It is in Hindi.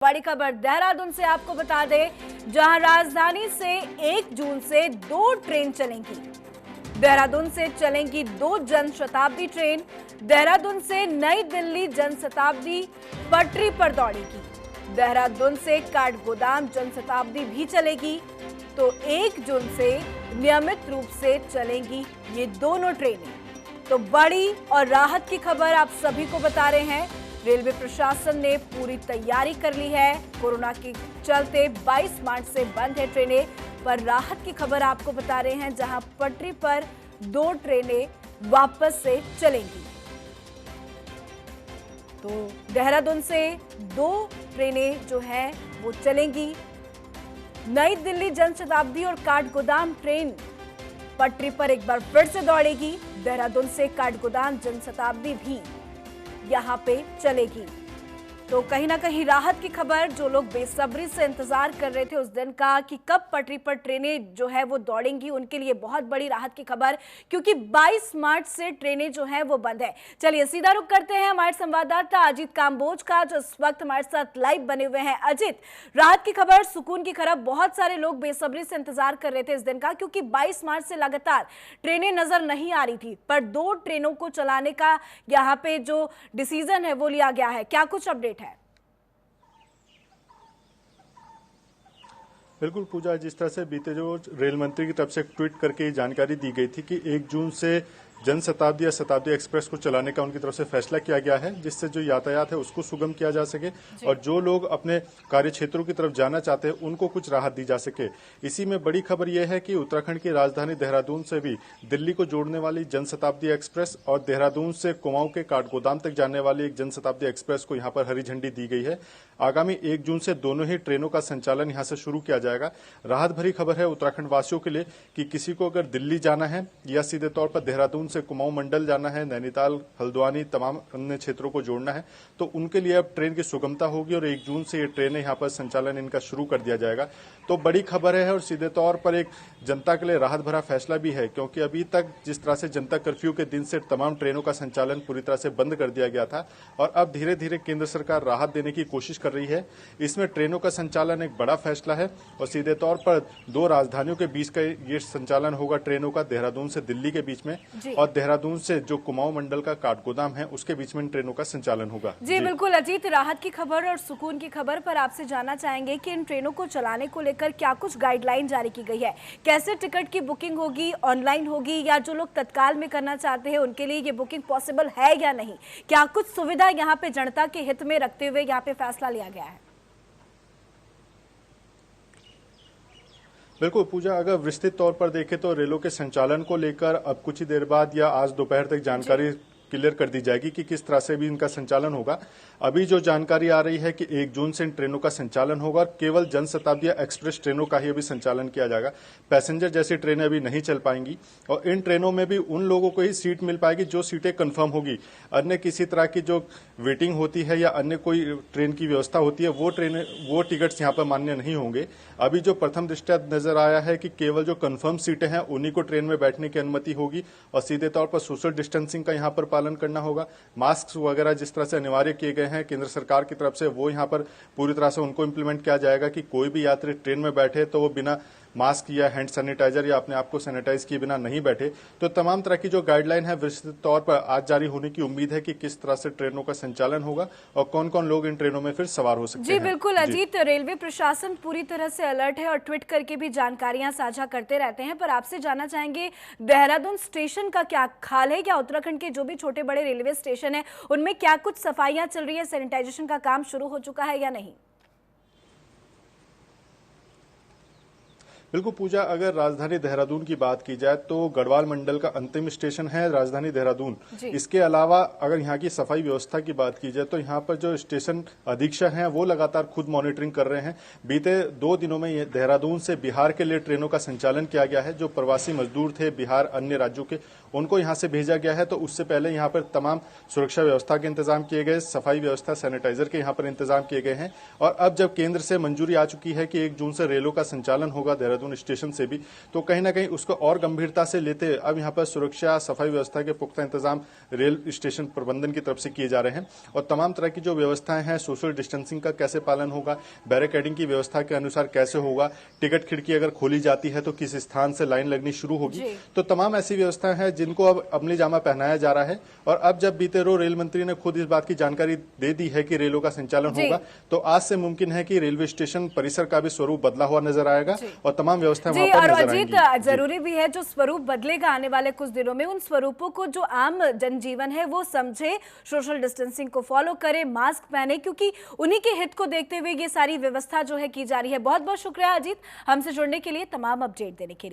बड़ी खबर देहरादून से आपको बता दें, जहां राजधानी से 1 जून से 2 ट्रेन चलेंगी। देहरादून से चलेंगी 2 जनशताब्दी ट्रेन। देहरादून से नई दिल्ली जनशताब्दी पटरी पर दौड़ेगी। देहरादून से काठगोदाम जनशताब्दी भी चलेगी। तो 1 जून से नियमित रूप से चलेंगी ये दोनों ट्रेनें। तो बड़ी और राहत की खबर आप सभी को बता रहे हैं। रेलवे प्रशासन ने पूरी तैयारी कर ली है। कोरोना के चलते 22 मार्च से बंद है ट्रेनें, पर राहत की खबर आपको बता रहे हैं, जहां पटरी पर 2 ट्रेनें वापस से चलेंगी। तो देहरादून से 2 ट्रेनें जो है वो चलेंगी। नई दिल्ली जनशताब्दी और काठगोदाम ट्रेन पटरी पर एक बार फिर से दौड़ेगी। देहरादून से काठगोदाम जनशताब्दी भी यहां पे चलेगी। तो कहीं ना कहीं राहत की खबर, जो लोग बेसब्री से इंतजार कर रहे थे उस दिन का कि कब पटरी पर ट्रेनें जो है वो दौड़ेंगी, उनके लिए बहुत बड़ी राहत की खबर, क्योंकि 22 मार्च से ट्रेनें जो है वो बंद है। चलिए सीधा रुख करते हैं हमारे संवाददाता अजीत काम्बोज का, जो इस वक्त हमारे साथ लाइव बने हुए हैं। अजीत, राहत की खबर, सुकून की खबर, बहुत सारे लोग बेसब्री से इंतजार कर रहे थे इस दिन का, क्योंकि 22 मार्च से लगातार ट्रेनें नजर नहीं आ रही थी, पर 2 ट्रेनों को चलाने का यहाँ पे जो डिसीजन है वो लिया गया है। क्या कुछ अपडेट है? बिल्कुल पूजा, जिस तरह से बीते जो रेल मंत्री की तरफ से ट्वीट करके जानकारी दी गई थी कि 1 जून से जनशताब्दी या शताब्दी एक्सप्रेस को चलाने का उनकी तरफ से फैसला किया गया है, जिससे जो यातायात है उसको सुगम किया जा सके और जो लोग अपने कार्य क्षेत्रों की तरफ जाना चाहते हैं उनको कुछ राहत दी जा सके। इसी में बड़ी खबर यह है कि उत्तराखंड की राजधानी देहरादून से भी दिल्ली को जोड़ने वाली जनशताब्दी एक्सप्रेस और देहरादून से कुमाऊं के काठगोदाम तक जाने वाली एक जनशताब्दी एक्सप्रेस को यहां पर हरी झंडी दी गई है। आगामी 1 जून से दोनों ही ट्रेनों का संचालन यहां से शुरू किया जाएगा। राहत भरी खबर है उत्तराखंड वासियों के लिए कि किसी को अगर दिल्ली जाना है या सीधे तौर पर देहरादून से कुमाऊं मंडल जाना है, नैनीताल, हल्द्वानी, तमाम अन्य क्षेत्रों को जोड़ना है, तो उनके लिए अब ट्रेन की सुगमता होगी और 1 जून से ये ट्रेनें यहां पर संचालन इनका शुरू कर दिया जाएगा। तो बड़ी खबर है और सीधे तौर पर एक जनता के लिए राहत भरा फैसला भी है, क्योंकि अभी तक जिस तरह से जनता कर्फ्यू के दिन से तमाम ट्रेनों का संचालन पूरी तरह से बंद कर दिया गया था और अब धीरे धीरे केंद्र सरकार राहत देने की कोशिश कर रही है। इसमें ट्रेनों का संचालन एक बड़ा फैसला है और सीधे तौर पर 2 राजधानियों के बीच का ये संचालन होगा ट्रेनों का, देहरादून से दिल्ली के बीच में और देहरादून से जो कुमाऊं मंडल का काठगोदाम है उसके बीच में इन ट्रेनों का संचालन होगा। जी बिल्कुल अजीत, राहत की खबर और सुकून की खबर पर आपसे जानना चाहेंगे कि इन ट्रेनों को चलाने को लेकर क्या कुछ गाइडलाइन जारी की गई है? कैसे टिकट की बुकिंग होगी? ऑनलाइन होगी या जो लोग तत्काल में करना चाहते हैं उनके लिए ये बुकिंग पॉसिबल है या नहीं? क्या कुछ सुविधा यहाँ पे जनता के हित में रखते हुए यहाँ पे फैसला लिया गया है? बिल्कुल पूजा, अगर विस्तृत तौर पर देखें तो रेलों के संचालन को लेकर अब कुछ ही देर बाद या आज दोपहर तक जानकारी क्लियर कर दी जाएगी कि किस तरह से भी इनका संचालन होगा। अभी जो जानकारी आ रही है कि 1 जून से इन ट्रेनों का संचालन होगा और केवल जनशताब्दी एक्सप्रेस ट्रेनों का ही अभी संचालन किया जाएगा। पैसेंजर जैसी ट्रेनें अभी नहीं चल पाएंगी और इन ट्रेनों में भी उन लोगों को ही सीट मिल पाएगी जो सीटें कंफर्म होगी। अन्य किसी तरह की जो वेटिंग होती है या अन्य कोई ट्रेन की व्यवस्था होती है वो टिकट्स यहाँ पर मान्य नहीं होंगे। अभी जो प्रथम दृष्टया नजर आया है कि केवल जो कंफर्म सीटें हैं उन्हीं को ट्रेन में बैठने की अनुमति होगी और सीधे तौर पर सोशल डिस्टेंसिंग का यहाँ पर पालन करना होगा। मास्क वगैरह जिस तरह से अनिवार्य किए गए हैं केंद्र सरकार की तरफ से, वो यहाँ पर पूरी तरह से उनको इम्प्लीमेंट किया जाएगा कि कोई भी यात्री ट्रेन में बैठे तो वो बिना मास्क या हैंड सैनिटाइजर या अपने आप को सैनिटाइज किए बिना नहीं बैठे। तो तमाम तरह की जो गाइडलाइन है विस्तृत तौर पर आज जारी होने की उम्मीद है कि किस तरह से ट्रेनों का संचालन होगा और कौन कौन लोग इन ट्रेनों में फिर सवार हो सकते हैं। जी बिल्कुल अजीत, रेलवे प्रशासन पूरी तरह से अलर्ट है और ट्वीट करके भी जानकारियां साझा करते रहते हैं, पर आपसे जानना चाहेंगे देहरादून स्टेशन का क्या हाल है? क्या उत्तराखंड के जो भी छोटे बड़े रेलवे स्टेशन है उनमें क्या कुछ सफाइयां चल रही है, सैनिटाइजेशन का काम शुरू हो चुका है या नहीं? बिल्कुल पूजा, अगर राजधानी देहरादून की बात की जाए तो गढ़वाल मंडल का अंतिम स्टेशन है राजधानी देहरादून। इसके अलावा अगर यहाँ की सफाई व्यवस्था की बात की जाए तो यहाँ पर जो स्टेशन अधीक्षक हैं वो लगातार खुद मॉनिटरिंग कर रहे हैं। बीते 2 दिनों में देहरादून से बिहार के लिए ट्रेनों का संचालन किया गया है। जो प्रवासी मजदूर थे बिहार अन्य राज्यों के, उनको यहाँ से भेजा गया है। तो उससे पहले यहाँ पर तमाम सुरक्षा व्यवस्था के इंतजाम किए गए, सफाई व्यवस्था, सैनिटाइजर के यहाँ पर इंतजाम किए गए हैं। और अब जब केंद्र से मंजूरी आ चुकी है कि 1 जून से रेलों का संचालन होगा देहरादून स्टेशन से भी, तो कहीं ना कहीं उसको और गंभीरता से लेते हुए अब यहाँ पर सुरक्षा सफाई व्यवस्था के पुख्ता इंतजाम रेल स्टेशन प्रबंधन की तरफ से किए जा रहे हैं और तमाम तरह की जो व्यवस्थाएं हैं, सोशल डिस्टेंसिंग का कैसे पालन होगा, बैरिकेडिंग की व्यवस्था के अनुसार कैसे होगा, टिकट खिड़की अगर खोली जाती है तो किस स्थान से लाइन लगनी शुरू होगी, तो तमाम ऐसी व्यवस्थाएं हैं जिनको अब अमली जामा पहनाया जा रहा है। और अब जब बीते रोज रेल मंत्री ने खुद इस बात की जानकारी दे दी है कि रेलों का संचालन होगा, तो आज से मुमकिन है कि रेलवे स्टेशन परिसर का भी स्वरूप बदला हुआ नजर आएगा और तमाम व्यवस्थाएं वहां पर नजर आएंगी। जरूरी भी है जो स्वरूप बदलेगा आने वाले कुछ दिनों में, उन स्वरूपों को जो आम जनजीवन है वो समझे, सोशल डिस्टेंसिंग को फॉलो करे, मास्क पहने, क्योंकि उन्हीं के हित को देखते हुए ये सारी व्यवस्था जो है की जा रही है। बहुत बहुत शुक्रिया अजीत, हमसे जुड़ने के लिए, तमाम अपडेट देने के लिए।